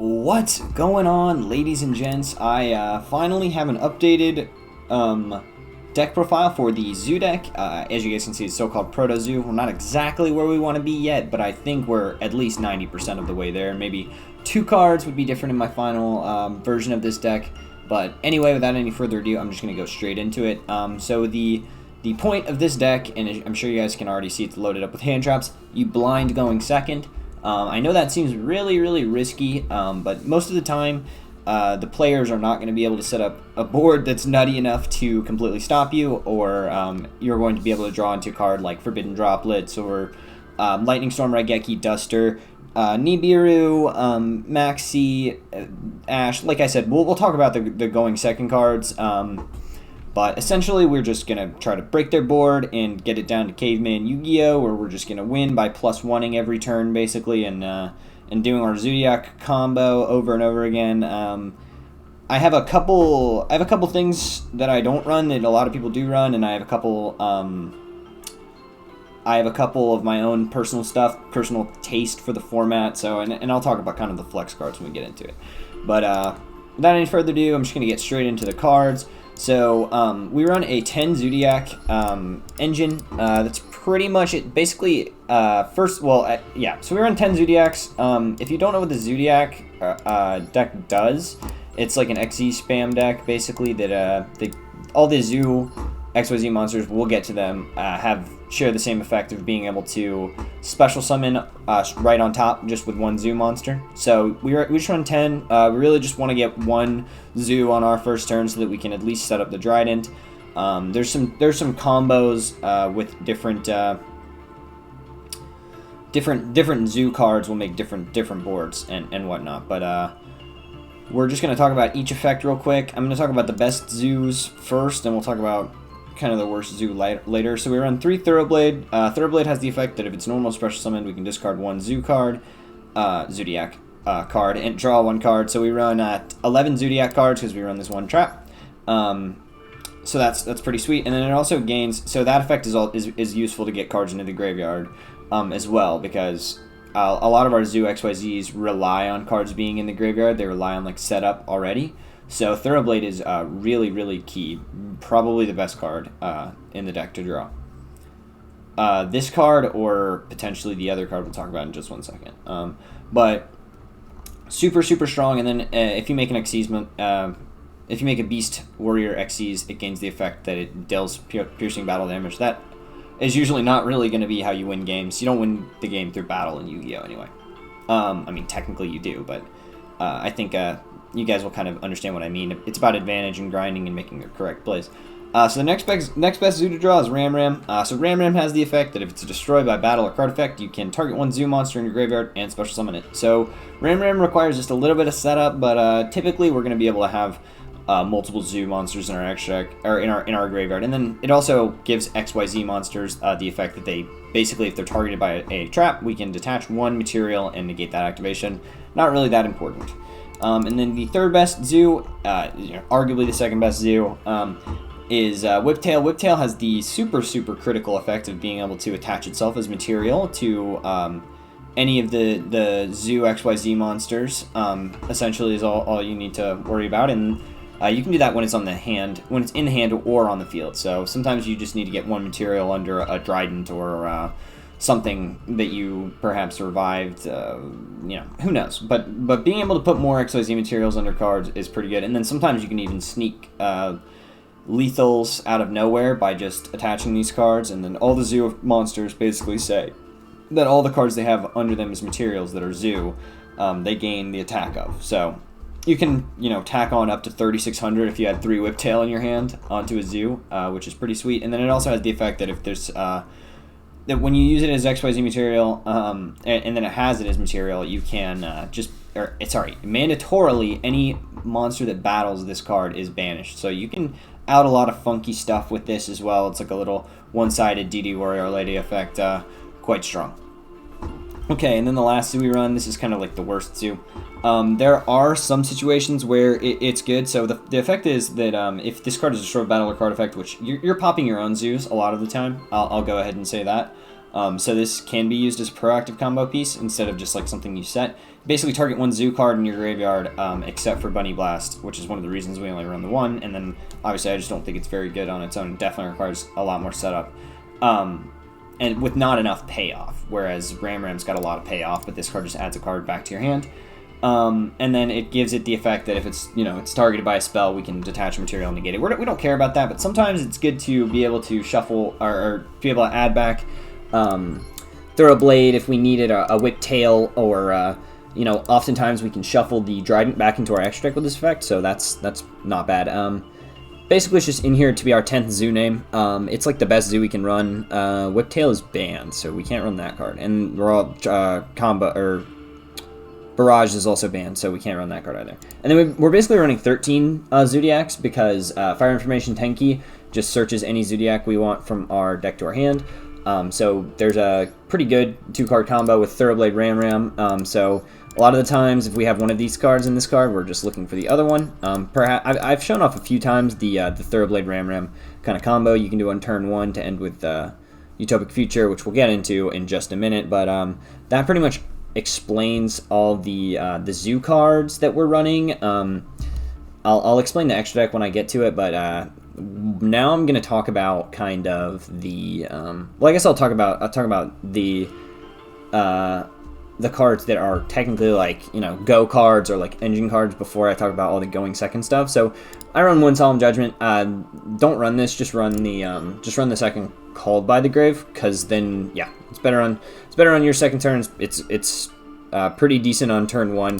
What's going on, ladies and gents? I finally have an updated deck profile for the Zoo deck. As you guys can see, it's so-called Proto Zoo. We're not exactly where we want to be yet, but I think we're at least 90% of the way there. Maybe 2 cards would be different in my final version of this deck. But anyway, without any further ado, I'm just going to go straight into it. So the point of this deck, and I'm sure you guys can already see it's loaded up with hand traps, you blind going second. I know that seems really risky, but most of the time, the players are not going to be able to set up a board that's nutty enough to completely stop you, or you're going to be able to draw into a card like Forbidden Droplets, or Lightning Storm, Raigeki, Duster, Nibiru, Maxi, Ash. Like I said, we'll talk about the going second cards, but essentially we're just going to try to break their board and get it down to Caveman Yu-Gi-Oh! Or we're just going to win by +1ing every turn, basically, and doing our Zoodiac combo over and over again. I have a couple things that I don't run that a lot of people do run, and I have a couple of my own personal taste for the format. So, and I'll talk about kind of the flex cards when we get into it. But without any further ado, I'm just gonna get straight into the cards. So we run a 10 Zoodiac engine. That's pretty much it. Basically, yeah. So we run 10 Zoodiacs. If you don't know what the Zoodiac deck does, it's like an XZ spam deck, basically, that all the Zoo XYZ monsters, we'll get to them, share the same effect of being able to special summon right on top just with one Zoo monster. So we just run 10. We really just want to get one Zoo on our first turn so that we can at least set up the Trident. There's some combos with different Zoo cards will make different boards and whatnot. But we're just going to talk about each effect real quick. I'm going to talk about the best Zoos first, and we'll talk about kind of the worst Zoo later. So we run 3 Thoroughblade. Thoroughblade has the effect that if it's normal special summon, we can discard 1 Zoo card, Zoodiac card, and draw 1 card. So we run 11 Zoodiac cards because we run this 1 trap. So that's pretty sweet. And then it also gains. So that effect is useful to get cards into the graveyard as well, because a lot of our Zoo XYZs rely on cards being in the graveyard. They rely on like setup already. So Thoroughblade is really key. Probably the best card in the deck to draw. This card, or potentially the other card we'll talk about in just 1 second. But super strong. And then if you make an Xyz, if you make a Beast Warrior Xyz, it gains the effect that it deals piercing battle damage. That is usually not really going to be how you win games. You don't win the game through battle in Yu-Gi-Oh! Anyway. I mean, technically you do, but I think you guys will kind of understand what I mean. It's about advantage and grinding and making the correct plays. So the next best Zoo to draw is Ram Ram. So Ram Ram has the effect that if it's destroyed by battle or card effect, you can target 1 Zoo monster in your graveyard and special summon it. So Ram Ram requires just a little bit of setup, but typically we're going to be able to have multiple Zoo monsters in our extract or in our graveyard. And then it also gives XYZ monsters the effect that they basically, if they're targeted by a trap, we can detach 1 material and negate that activation. Not really that important. And then the third best Zoo, arguably the second best Zoo, is Whiptail. Whiptail has the super critical effect of being able to attach itself as material to any of the Zoo XYZ monsters. Essentially is all you need to worry about, and you can do that when it's in the hand or on the field. So sometimes you just need to get 1 material under a Trident or something that you perhaps revived, who knows. But being able to put more XYZ materials under cards is pretty good. And then sometimes you can even sneak lethals out of nowhere by just attaching these cards. And then all the Zoo monsters basically say that all the cards they have under them as materials that are Zoo, they gain the attack of. So you can, tack on up to 3,600 if you had 3 Whiptail in your hand onto a Zoo, which is pretty sweet. And then it also has the effect that if there's that when you use it as XYZ material, and then it has it as material, you can mandatorily, any monster that battles this card is banished. So you can out a lot of funky stuff with this as well. It's like a little one-sided DD Warrior Lady effect, quite strong. Okay, and then the last Zoo we run, this is kind of like the worst Zoo. There are some situations where it's good. So the effect is that if this card is a short battle or card effect, which you're popping your own Zoos a lot of the time, I'll go ahead and say that. So this can be used as a proactive combo piece instead of just like something you set. Basically target one zoo card in your graveyard, except for Bunny Blast, which is one of the reasons we only run the one, and then obviously I just don't think it's very good on its own. It definitely requires a lot more setup. And with not enough payoff, whereas Ram's got a lot of payoff, but this card just adds a card back to your hand. And then it gives it the effect that if it's, it's targeted by a spell, we can detach material and negate it. We don't care about that, but sometimes it's good to be able to shuffle or be able to add back, throw a blade if we needed a whip tail, or oftentimes we can shuffle the Trident back into our extra deck with this effect, so that's not bad. Basically, it's just in here to be our 10th zoo name. It's like the best zoo we can run. Whiptail is banned, so we can't run that card. And Barrage is also banned, so we can't run that card either. And then we're basically running 13 Zoodiacs because Fire Information Tenki just searches any Zoodiac we want from our deck to our hand. So there's a pretty good 2-card combo with Thoroughblade Ram. So a lot of the times, if we have one of these cards in this card, we're just looking for the other one. Perhaps I've shown off a few times the Thoroughblade Ram kind of combo you can do on turn 1 to end with Utopic Future, which we'll get into in just a minute. But that pretty much explains all the zoo cards that we're running. I'll explain the extra deck when I get to it, but now I'm going to talk about kind of the well, I guess I'll talk about the cards that are technically like go cards or like engine cards before I talk about all the going second stuff. So I run one Solemn Judgment. Don't run this, just run the second Called by the Grave, because then it's better on your second turn. It's pretty decent on turn 1.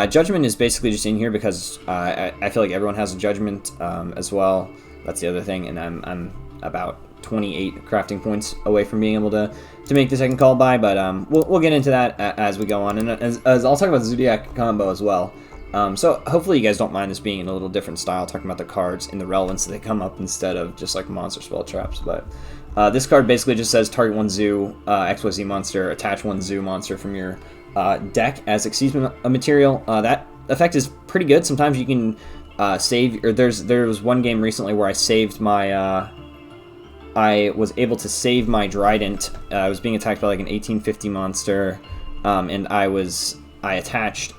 Judgment is basically just in here because I feel like everyone has a Judgment as well. That's the other thing, and I'm about 28 crafting points away from being able to make the second call by, but we'll get into that as we go on, and as I'll talk about the Zoodiac combo as well. So hopefully you guys don't mind this being in a little different style, talking about the cards and the relevance that they come up instead of just like monster spell traps. But this card basically just says target one zoo XYZ monster, attach one zoo monster from your deck as exceeds a material. That effect is pretty good. Sometimes you can save, or there was one game recently where I saved my I was able to save my Trident. I was being attacked by like an 1850 monster, and I attached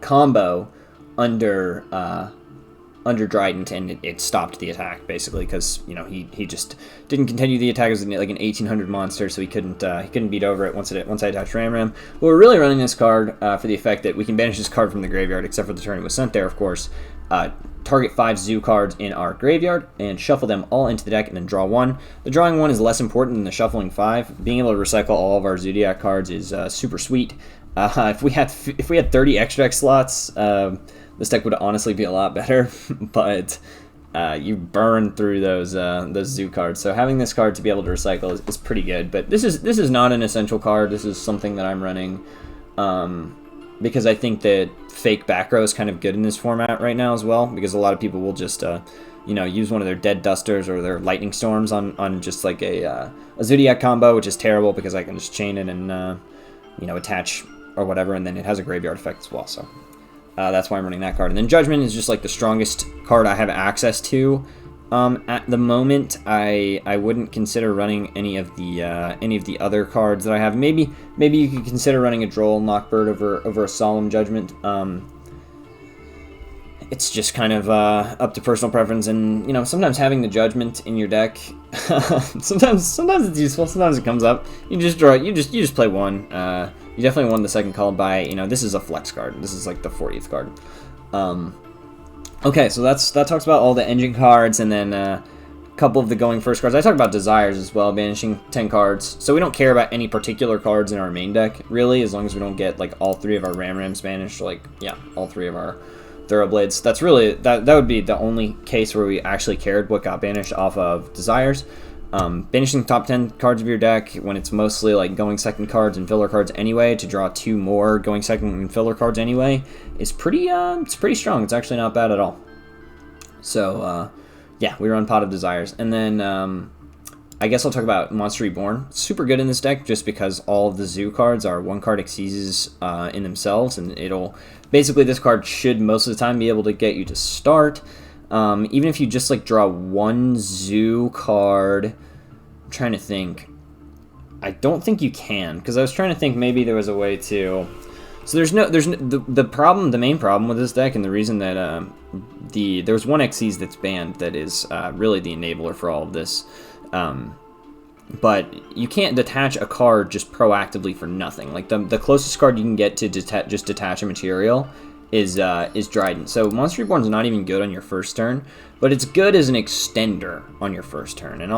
combo under Trident, and it stopped the attack basically because he just didn't continue the attack. It was like an 1800 monster, so he couldn't beat over it once I attached Ram. Well, we're really running this card for the effect that we can banish this card from the graveyard, except for the turn it was sent there, of course. Target 5 zoo cards in our graveyard and shuffle them all into the deck and then draw 1. The drawing 1 is less important than the shuffling 5. Being able to recycle all of our Zoodiac cards is super sweet. If we had 30 extra deck slots, this deck would honestly be a lot better, but you burn through those zoo cards. So having this card to be able to recycle is pretty good. But this is not an essential card. This is something that I'm running because I think that fake back row is kind of good in this format right now as well, because a lot of people will just use one of their Dead Dusters or their Lightning Storms on just like a Zoodiac combo, which is terrible because I can just chain it and attach or whatever, and then it has a graveyard effect as well. So that's why I'm running that card. And then Judgment is just like the strongest card I have access to at the moment. I wouldn't consider running any of the other cards that I have. Maybe you could consider running a Droll Knockbird over a Solemn Judgment. It's just kind of up to personal preference, and sometimes having the Judgment in your deck, sometimes it's useful. Sometimes it comes up. You just draw. You just play one. You definitely won the second call by. This is a flex card. This is like the 40th card. Okay, so that talks about all the engine cards, and then a couple of the going first cards. I talk about Desires as well, banishing 10 cards. So we don't care about any particular cards in our main deck, really, as long as we don't get like all 3 of our Rams banished, all 3 of our Thoroughblades. That's really that would be the only case where we actually cared what got banished off of Desires. Banishing top 10 cards of your deck when it's mostly like going second cards and filler cards anyway, to draw 2 more going second and filler cards anyway, is pretty it's pretty strong. It's actually not bad at all. So yeah, we run Pot of Desires. And then I guess I'll talk about Monster Reborn. Super good in this deck just because all of the zoo cards are 1-card exceeds in themselves, and it'll basically, this card should most of the time be able to get you to start. Even if you just like draw 1 zoo card trying to think. I don't think you can, because I was trying to think maybe there was a way to. So the main problem with this deck, and the reason that there's one Xyz that's banned that is really the enabler for all of this. But you can't detach a card just proactively for nothing. Like the closest card you can get to just detach a material is Trident. So Monster Reborn is not even good on your first turn, but it's good as an extender on your first turn. And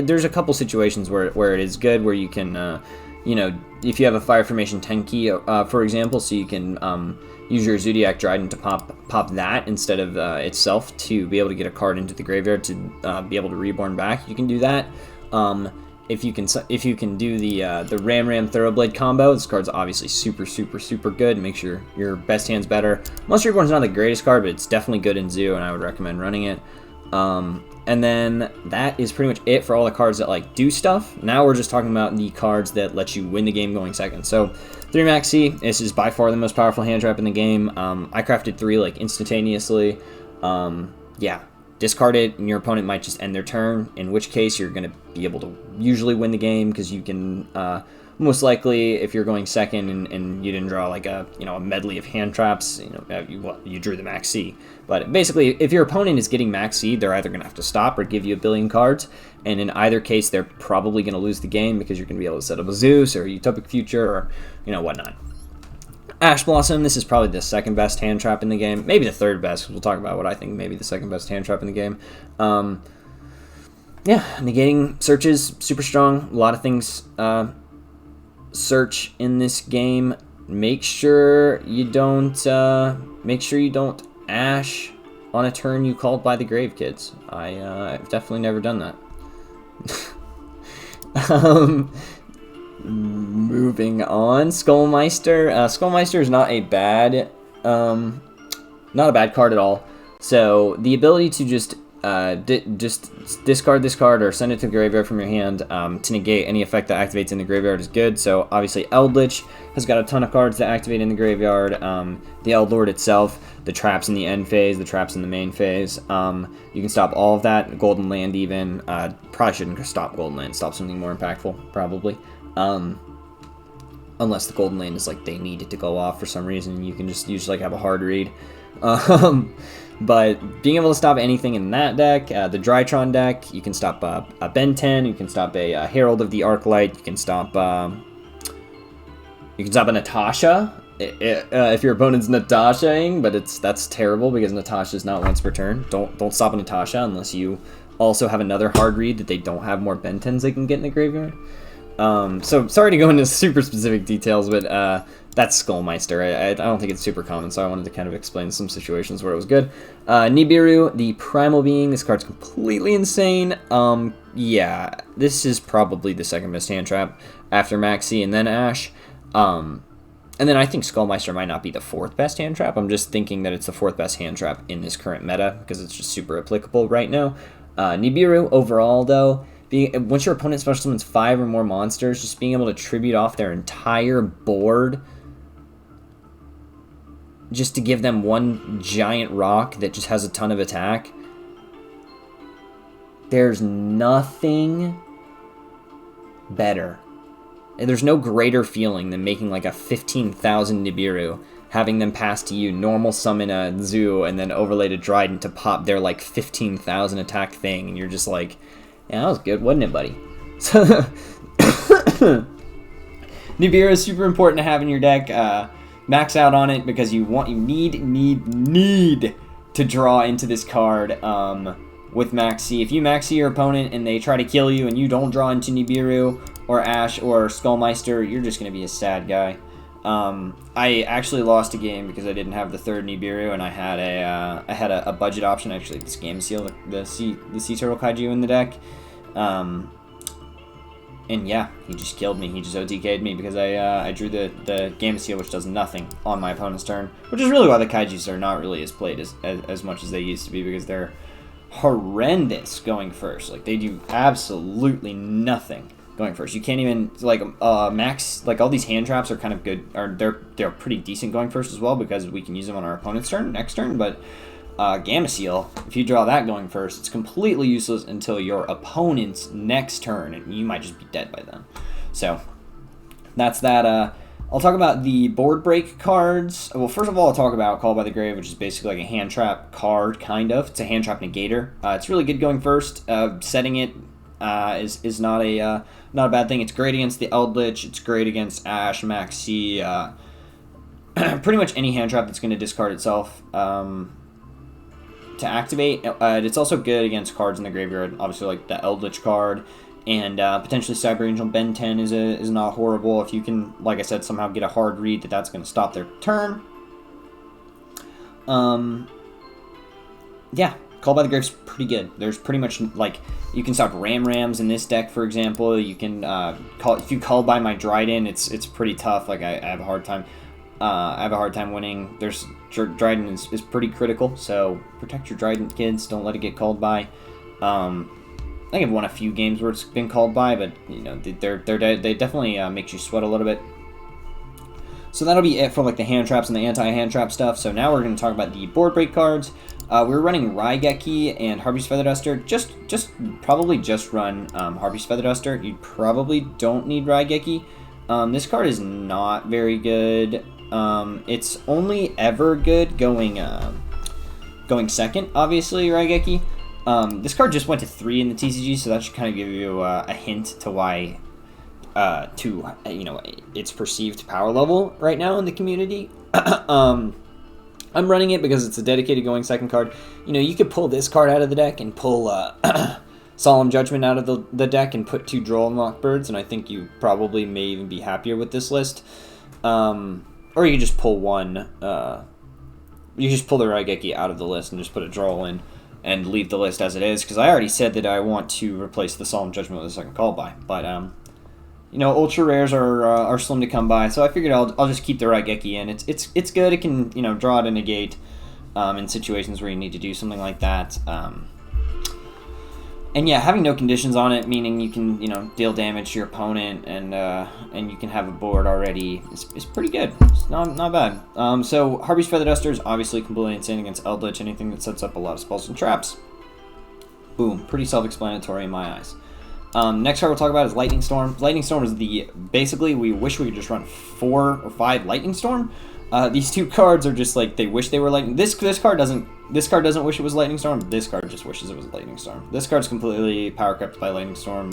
there's a couple situations where it is good, where you can, you know, if you have a Fire Formation Tenki, for example, so you can use your Zoodiac Trident to pop that instead of itself to be able to get a card into the graveyard to be able to Reborn back. You can do that. If you can do the Ram Thoroughblade combo, this card's obviously super good. Makes your best hands better. Monster Reborn's not the greatest card, but it's definitely good in Zoo, and I would recommend running it. And then that is pretty much it for all the cards that like do stuff. Now we're just talking about the cards that let you win the game going second. So 3 Maxi, this is by far the most powerful hand trap in the game. I crafted 3 like instantaneously. Yeah. Discard it, and your opponent might just end their turn, in which case you're going to be able to usually win the game, because you can, most likely, if you're going second and you didn't draw like a medley of hand traps, you drew the Max C. But basically, if your opponent is getting Max C, they're either going to have to stop or give you a billion cards, and in either case, they're probably going to lose the game, because you're going to be able to set up a Zeus or a Utopic Future or, whatnot. Ash Blossom, this is probably the second best hand trap in the game. Maybe the third best, because we'll talk about what I think maybe the second best hand trap in the game. Yeah, negating searches, super strong. A lot of things search in this game. Make sure you don't Ash on a turn you called by the grave, kids. I've definitely never done that. Moving on, Skullmeister. Skullmeister is not a bad card at all. So the ability to just discard this card or send it to the graveyard from your hand to negate any effect that activates in the graveyard is good. So obviously Eldritch has got a ton of cards that activate in the graveyard. The Eldlord itself, the traps in the end phase, the traps in the main phase. You can stop all of that. Golden Land even. Probably shouldn't stop Golden Land. Stop something more impactful, probably. Unless the Golden Land is like they need it to go off for some reason, you can just usually like have a hard read. But being able to stop anything in that deck, the Drytron deck, you can stop a Ben 10, you can stop a Herald of the Arclight, you can stop a Natasha if your opponent's Natasha-ing, but that's terrible because Natasha is not once per turn. Don't stop a Natasha unless you also have another hard read that they don't have more Ben 10s they can get in the graveyard. So sorry to go into super specific details, but that's Skullmeister. I don't think it's super common, so I wanted to kind of explain some situations where it was good. Nibiru, the Primal Being. This card's completely insane. Yeah, this is probably the second best hand trap after Maxi and then Ash. And then I think Skullmeister might not be the fourth best hand trap. I'm just thinking that it's the fourth best hand trap in this current meta because it's just super applicable right now. Nibiru overall, though, once your opponent special summons 5 or more monsters, just being able to tribute off their entire board just to give them one giant rock that just has a ton of attack. There's nothing better. And there's no greater feeling than making like a 15,000 Nibiru, having them pass to you, normal summon a Zoo, and then overlay a Trident to pop their like 15,000 attack thing, and you're just like, yeah, that was good, wasn't it, buddy? So Nibiru is super important to have in your deck. Max out on it because you need to draw into this card with Maxi. If you Maxi your opponent and they try to kill you and you don't draw into Nibiru or Ash or Skullmeister, you're just going to be a sad guy. I actually lost a game because I didn't have the third Nibiru, and I had a budget option, actually, this Game Seal, the Sea Turtle Kaiju in the deck. And yeah, he just killed me. He just OTK'd me because I drew the Game Seal, which does nothing on my opponent's turn, which is really why the Kaijus are not really as played as much as they used to be, because they're horrendous going first. Like, they do absolutely nothing going first. You can't even, like, Max, like, all these hand traps are kind of good, or they're pretty decent going first as well, because we can use them on our opponent's turn, next turn, but Gamma Seal, if you draw that going first, it's completely useless until your opponent's next turn, and you might just be dead by then. So that's that. I'll talk about the board break cards. Well, first of all, I'll talk about Call by the Grave, which is basically like a hand trap card, kind of. It's a hand trap negator. It's really good going first. Setting it is not a bad thing. It's great against the Eldritch. It's great against Ash, Maxi, pretty much any hand trap that's going to discard itself to activate. It's also good against cards in the graveyard, obviously like the Eldritch card, and potentially Cyber Angel Ben 10 is not horrible if you can, like I said, somehow get a hard read that's going to stop their turn. Yeah, Call by the Grave's pretty good. There's pretty much, like, you can stop Rams in this deck, for example. You can if you call by my Dryden, it's pretty tough. Like, I have a hard time. I have a hard time winning. Dryden is pretty critical, so protect your Dryden, kids. Don't let it get called by. I think I've won a few games where it's been called by, but you know they definitely makes you sweat a little bit. So that'll be it for like the hand traps and the anti-hand trap stuff. So now we're going to talk about the board break cards. We're running Raigeki and Harpy's Feather Duster. Probably just run Harpy's Feather Duster. You probably don't need Raigeki. This card is not very good. It's only ever good going second, obviously, Raigeki. This card just went to 3 in the TCG, so that should kind of give you a hint to why, its perceived power level right now in the community. I'm running it because it's a dedicated going second card. You know, you could pull this card out of the deck and pull Solemn Judgment out of the deck and put 2 Droll and Lockbirds, and I think you probably may even be happier with this list. Or you could just pull one. You just pull the Raigeki out of the list and just put a Droll in and leave the list as it is, because I already said that I want to replace the Solemn Judgment with a second call by. But ultra rares are slim to come by, so I figured I'll just keep the Raigeki in. It's good. It can draw it a negate in situations where you need to do something like that. And yeah, having no conditions on it, meaning you can deal damage to your opponent and you can have a board already, is pretty good. It's not bad. So Harpy's Feather Duster is obviously completely insane against Eldritch, anything that sets up a lot of spells and traps. Boom, pretty self-explanatory in my eyes. Next card we'll talk about is Lightning Storm. Lightning Storm is basically, we wish we could just run 4 or 5 Lightning Storm. These 2 cards are just like, they wish they were Lightning. This card doesn't wish it was Lightning Storm. This card just wishes it was Lightning Storm. This card's completely power crept by Lightning Storm.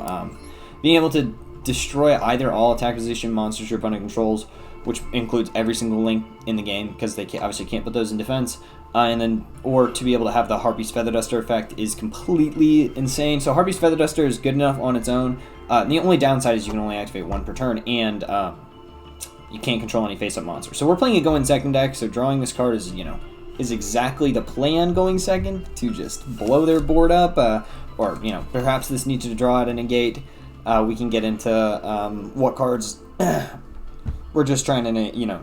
Being able to destroy either all attack position monsters your opponent controls, which includes every single link in the game, because they obviously can't put those in defense. Or to be able to have the Harpy's Feather Duster effect is completely insane. So Harpy's Feather Duster is good enough on its own. The only downside is you can only activate 1 per turn, and you can't control any face-up monsters. So we're playing a going second deck, so drawing this card is exactly the plan going second, to just blow their board up, or perhaps this needs to draw at a negate. We can get into what cards we're just trying to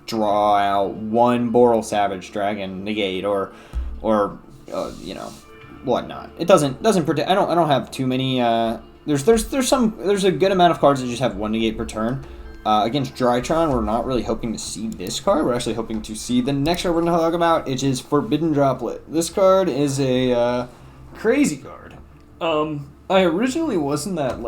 draw out 1 Boral Savage Dragon negate or whatnot. It doesn't protect. I don't have too many. There's a good amount of cards that just have 1 negate per turn. Against Drytron, we're not really hoping to see this card. We're actually hoping to see the next card we're going to talk about, which is Forbidden Droplet. This card is a crazy card. I originally wasn't that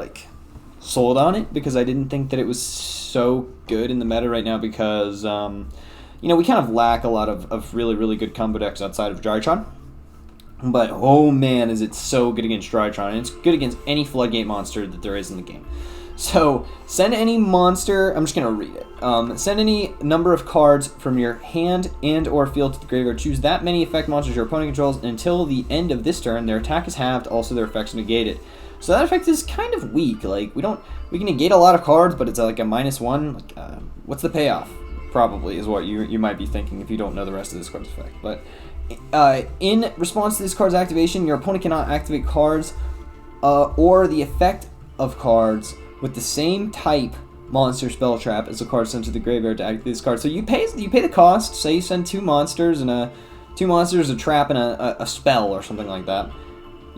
sold on it because I didn't think that it was so good in the meta right now, because we kind of lack a lot of really, really good combo decks outside of Drytron. But oh man, is it so good against Drytron, and it's good against any Floodgate monster that there is in the game. So, send any monster, I'm just going to read it. Send any number of cards from your hand and or field to the graveyard. Choose that many effect monsters your opponent controls, and until the end of this turn, their attack is halved, also their effects negated. So that effect is kind of weak. We can negate a lot of cards, but it's like a -1. What's the payoff? Probably is what you might be thinking if you don't know the rest of this card's effect. But in response to this card's activation, your opponent cannot activate cards or the effect of cards with the same type monster spell trap as a card sent to the graveyard to activate this card. So you pay the cost. Say you send 2 monsters and a trap and a spell or something like that.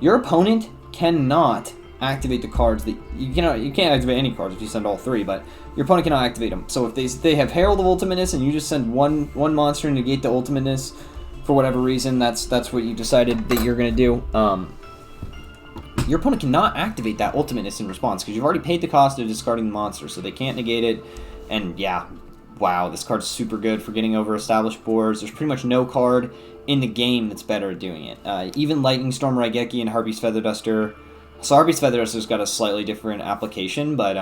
Your opponent cannot activate the cards that you can't activate any cards if you send all 3, but your opponent cannot activate them. So if they have Herald of Ultimateness and you just send one monster and negate the Ultimateness, for whatever reason, that's what you decided that you're going to do, your opponent cannot activate that ultimateness in response, because you've already paid the cost of discarding the monster, so they can't negate it. And yeah, wow, this card's super good for getting over established boards. There's pretty much no card in the game that's better at doing it. Even Lightning Storm Raigeki and Harpy's Feather Duster. So Harpy's Feather Duster's got a slightly different application, but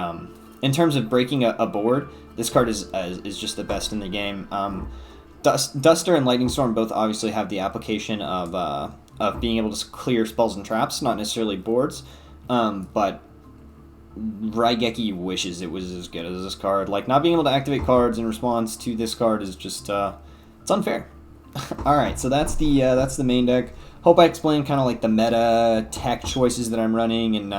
in terms of breaking a board, this card is just the best in the game. Duster and Lightning Storm both obviously have the application of being able to clear spells and traps, not necessarily boards, but Raigeki wishes it was as good as this card. Like, not being able to activate cards in response to this card is just, it's unfair. Alright, so that's the main deck. Hope I explained kind of like the meta tech choices that I'm running, and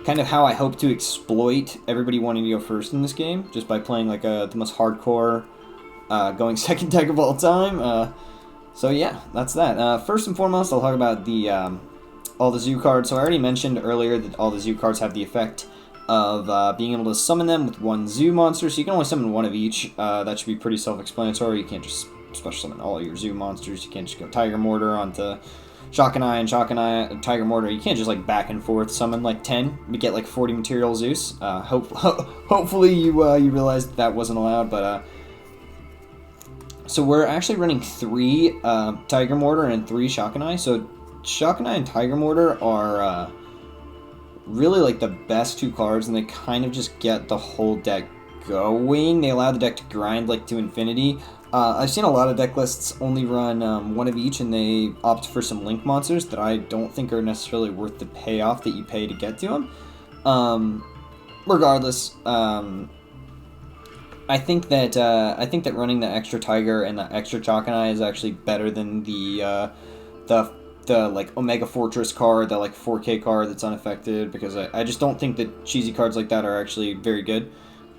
kind of how I hope to exploit everybody wanting to go first in this game, just by playing like the most hardcore going second deck of all time. So yeah, that's that. First and foremost, I'll talk about all the zoo cards. So I already mentioned earlier that all the zoo cards have the effect of being able to summon them with one zoo monster, so you can only summon one of each. That should be pretty self-explanatory. You can't just special summon all your zoo monsters. You can't just go Tiger Mortar onto Shokunai and Shokunai, Tiger Mortar. You can't just like back and forth summon like 10 to get like 40 material Zeus. Hopefully you realized that wasn't allowed, but so we're actually running 3 Tiger Mortar and 3 Shokunai. So Shokunai and Tiger Mortar are really like the best 2 cards, and they kind of just get the whole deck going. They allow the deck to grind like to infinity. I've seen a lot of deck lists only run one of each, and they opt for some link monsters that I don't think are necessarily worth the payoff that you pay to get to them. Regardless, I think that running the extra Tiger and the extra Shokunai is actually better than the like Omega Fortress card, the like 4K card that's unaffected, because I just don't think that cheesy cards like that are actually very good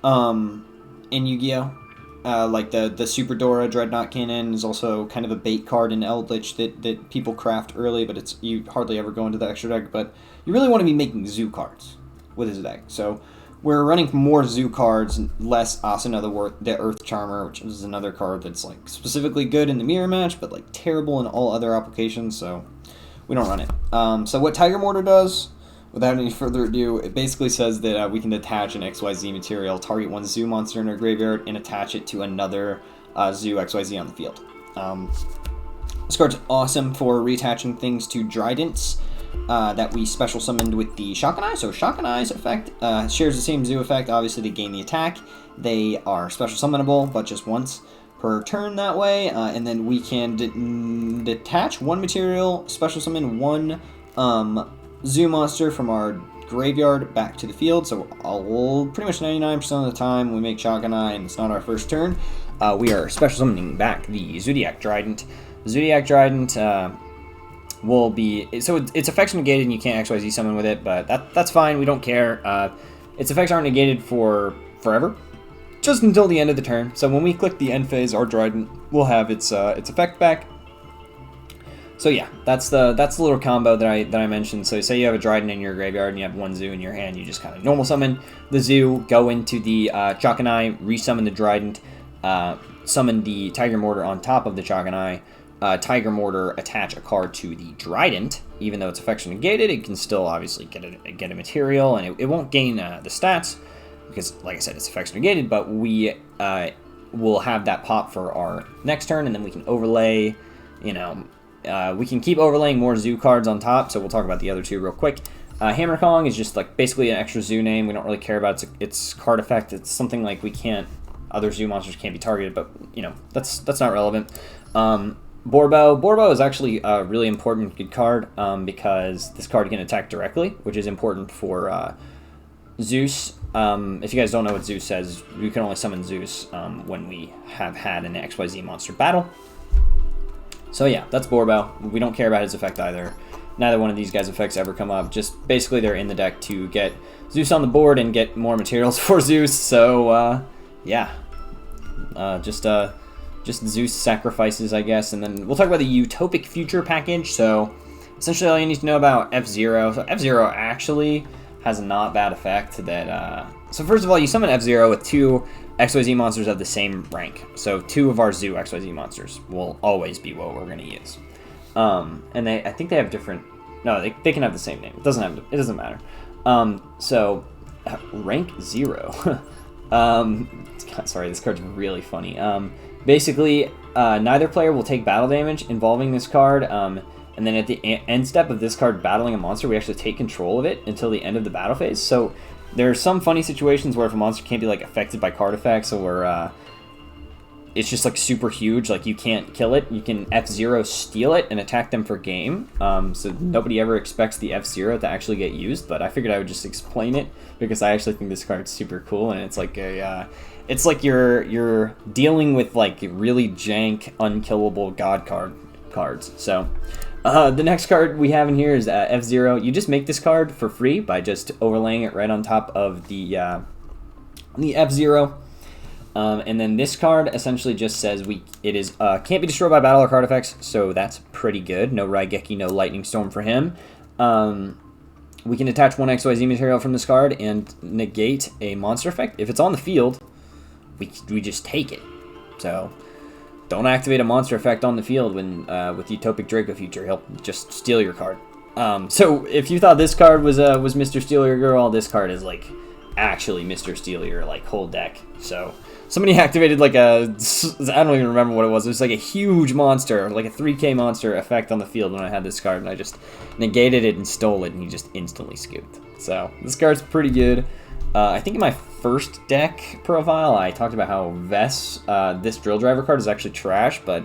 in Yu-Gi-Oh! Like the Super Dora Dreadnought Cannon is also kind of a bait card in Eldritch that people craft early, but you hardly ever go into the extra deck. But you really want to be making zoo cards with this deck. So we're running more zoo cards, less Asuna the Earth Charmer, which is another card that's like specifically good in the mirror match, but like terrible in all other applications. So we don't run it. So what Tiger Mortar does, without any further ado, it basically says that we can detach an XYZ material, target one zoo monster in our graveyard, and attach it to another zoo XYZ on the field. This card's awesome for reattaching things to Tridents that we special summoned with the Shokunai. So Shokunai's effect shares the same zoo effect. Obviously, they gain the attack. They are special summonable, but just once per turn that way. And then we can detach one material, special summon one zoo monster from our graveyard back to the field. So pretty much 99% of the time we make Shokunai and it's not our first turn, we are special summoning back the Zoodiac Trident. The Zoodiac Trident will be, so its effects are negated and you can't XYZ summon with it, but that's fine, we don't care. Its effects aren't negated for forever, just until the end of the turn. So when we click the end phase, our Trident will have its effect back. So yeah, that's the little combo that I mentioned. So say you have a Trident in your graveyard and you have one zoo in your hand, you just kind of normal summon the zoo, go into the Shokunai, resummon the Trident, summon the Tiger Mortar on top of the Shokunai. Tiger Mortar attach a card to the Trident. Even though its effects are negated, it can still obviously get a material, and it won't gain the stats because, like I said, its effects are negated. But we will have that pop for our next turn, and then we can overlay. We can keep overlaying more zoo cards on top. So we'll talk about the other 2 real quick. Hammer Kong is just like basically an extra zoo name. We don't really care about its card effect. It's something like other zoo monsters can't be targeted, but that's not relevant. Borbo is actually a really important good card because this card can attack directly, which is important for Zeus. If you guys don't know what Zeus says, you can only summon Zeus when we have had an XYZ monster battle. So yeah, that's Borbo. We don't care about his effect either. Neither one of these guys' effects ever come up. Just basically they're in the deck to get Zeus on the board and get more materials for Zeus. So yeah, just Zeus sacrifices, I guess. And then we'll talk about the Utopic Future package. So essentially all you need to know about F-Zero. So F-Zero actually has a not bad effect that... So first of all, you summon F-Zero with 2 XYZ monsters have the same rank. So 2 of our zoo XYZ monsters will always be what we're going to use. And I think they have different... No, they can have the same name. It doesn't matter. So rank 0. God, sorry, this card's really funny. Basically, neither player will take battle damage involving this card. And then at the end step of this card battling a monster, we actually take control of it until the end of the battle phase. So there are some funny situations where if a monster can't be like affected by card effects, or it's just like super huge, like you can't kill it, you can F0 steal it and attack them for game. So nobody ever expects the F0 to actually get used, but I figured I would just explain it because I actually think this card's super cool, and it's like a it's like you're dealing with like really jank unkillable god cards. So the next card we have in here is F0. You just make this card for free by just overlaying it right on top of the F0. And then this card essentially just says it is can't be destroyed by battle or card effects, so that's pretty good. No Raigeki, no Lightning Storm for him. We can attach 1 XYZ material from this card and negate a monster effect. If it's on the field, we just take it. So don't activate a monster effect on the field when with Utopic Draco Future. He'll just steal your card. So if you thought this card was Mr. Steal Your Girl, this card is like actually Mr. Steal Your like whole deck. So somebody activated like I don't even remember what it was. It was like a huge monster, like a 3K monster effect on the field when I had this card, and I just negated it and stole it, and he just instantly scooped. So this card's pretty good. I think in my first deck profile, I talked about how this drill driver card is actually trash, but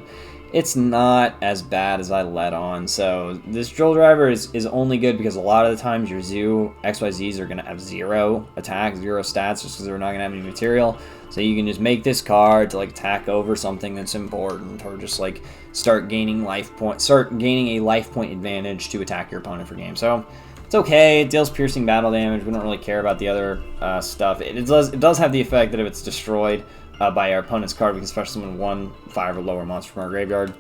it's not as bad as I let on. So this drill driver is only good because a lot of the times your zoo XYZs are going to have 0 attack, 0 stats, just because they're not going to have any material. So you can just make this card to like attack over something that's important, or just like start gaining a life point advantage to attack your opponent for game. So it's okay. It deals piercing battle damage. We don't really care about the other stuff. It does have the effect that if it's destroyed by our opponent's card, we can special summon 1 5 or lower monster from our graveyard.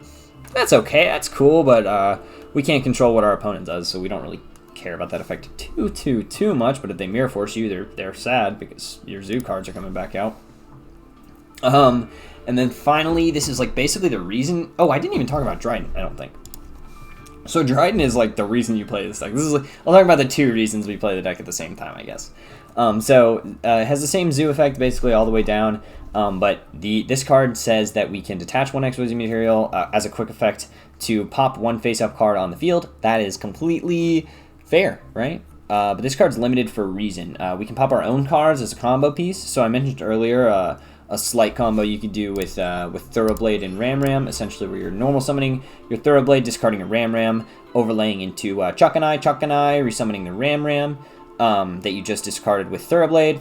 That's okay. That's cool, but we can't control what our opponent does, so we don't really care about that effect too much. But if they mirror force you, they're sad because your zoo cards are coming back out. And then finally, this is like basically the reason. Oh, I didn't even talk about Dryden, I don't think. So Dryden is like the reason you play this deck. This is like, I'll talk about the 2 reasons we play the deck at the same time, I guess. It has the same zoo effect basically all the way down, but this card says that we can detach 1 XYZ material as a quick effect to pop 1 face-up card on the field. That is completely fair, right? But this card's limited for a reason. We can pop our own cards as a combo piece. So I mentioned earlier a slight combo you could do with Thoroughblade and Ram, essentially where you're normal summoning your Thoroughblade, discarding a Ram, overlaying into Chuckanai, resummoning the Ram that you just discarded with Thoroughblade,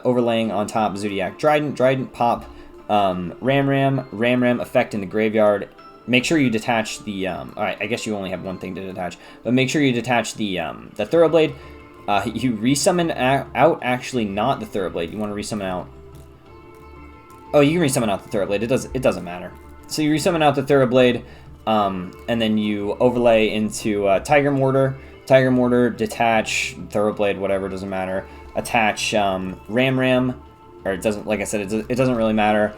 overlaying on top Zoodiac Trident, pop Ram, effect in the graveyard. Make sure you detach the, alright, I guess you only have one thing to detach, but make sure you detach the Thoroughblade. You resummon out, actually not the Thoroughblade, you want to resummon out. Oh, you can resummon out the Thoroughblade. It doesn't matter. So you resummon out the Thoroughblade, and then you overlay into Tiger Mortar. Tiger Mortar, detach Thoroughblade, whatever, doesn't matter. Attach Ram, or it doesn't. Like I said, it doesn't really matter.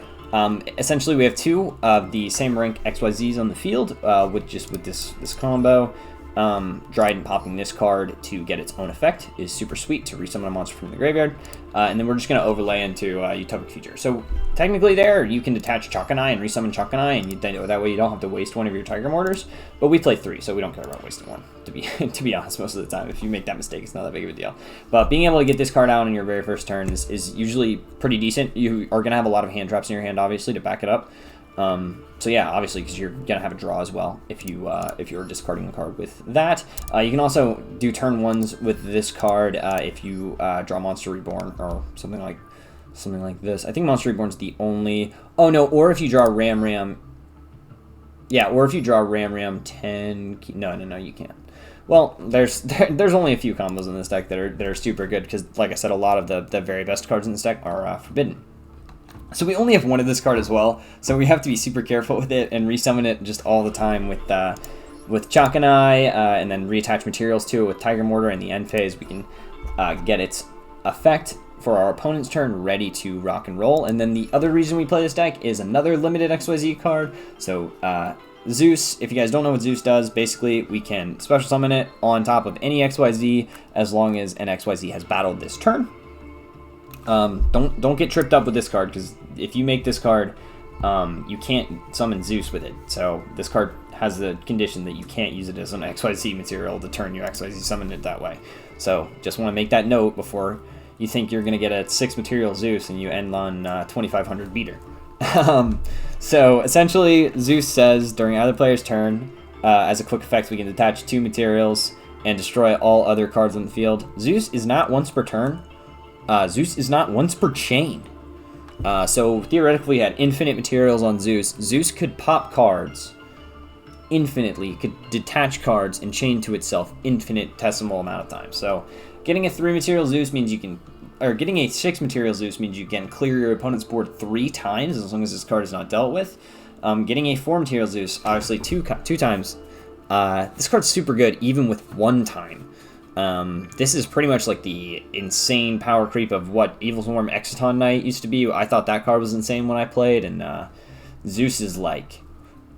Essentially, we have 2 of the same rank XYZs on the field with this combo. Dryden popping this card to get its own effect is super sweet to resummon a monster from the graveyard. And then we're just going to overlay into Utopic Future. So technically there, you can detach Chuckanai and resummon Chuckanai, and that way you don't have to waste 1 of your Tiger Mortars. But we play 3, so we don't care about wasting 1, to be honest, most of the time. If you make that mistake, it's not that big of a deal. But being able to get this card out on your very first turn is usually pretty decent. You are going to have a lot of hand traps in your hand, obviously, to back it up. So yeah, obviously, because you're gonna have a draw as well if you're discarding a card with that. You can also do turn 1s with this card if you draw Monster Reborn or something like this. I think Monster Reborn's the only. Oh no, or if you draw Ram. Yeah, or if you draw Ram 10. No, you can't. Well, there's only a few combos in this deck that are super good because, like I said, a lot of the very best cards in this deck are forbidden. So we only have 1 of this card as well, so we have to be super careful with it and resummon it just all the time with Chuckanai, and then reattach materials to it with Tiger Mortar. In the end phase, we can get its effect for our opponent's turn, ready to rock and roll. And then the other reason we play this deck is another limited XYZ card. So Zeus, if you guys don't know what Zeus does, basically we can special summon it on top of any XYZ as long as an XYZ has battled this turn. Don't get tripped up with this card, because if you make this card, you can't summon Zeus with it. So this card has the condition that you can't use it as an XYZ material to turn your XYZ summon it that way. So just want to make that note before you think you're going to get a 6 material Zeus and you end on 2500 beater. So essentially, Zeus says during either player's turn, as a quick effect, we can detach 2 materials and destroy all other cards on the field. Zeus is not once per turn. Zeus is not once per chain. So theoretically, we had infinite materials on Zeus. Zeus could pop cards infinitely, could detach cards and chain to itself infinitesimal amount of time. So getting a 3 material Zeus means you can, or getting a 6 material Zeus means you can clear your opponent's board 3 times as long as this card is not dealt with. Getting a 4 material Zeus, obviously two times. This card's super good even with 1 time. This is pretty much like the insane power creep of what Evil Swarm Exciton Knight used to be. I thought that card was insane when I played, and Zeus is like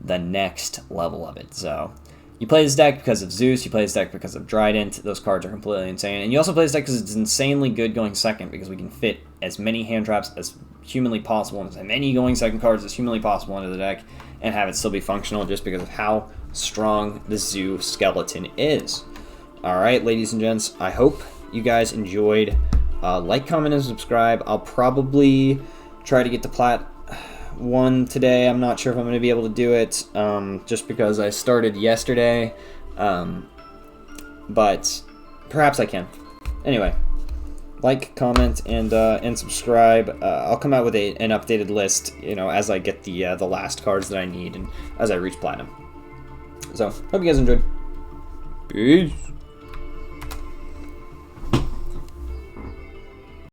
the next level of it. So you play this deck because of Zeus, you play this deck because of Trident. Those cards are completely insane. And you also play this deck because it's insanely good going second, because we can fit as many hand traps as humanly possible and as many going second cards as humanly possible into the deck and have it still be functional just because of how strong the Zoo skeleton is. Alright, ladies and gents, I hope you guys enjoyed. Like, comment, and subscribe. I'll probably try to get to Plat 1 today. I'm not sure if I'm going to be able to do it, just because I started yesterday. But perhaps I can. Anyway, like, comment, and subscribe. I'll come out with an updated list, as I get the last cards that I need and as I reach Platinum. So, hope you guys enjoyed. Peace.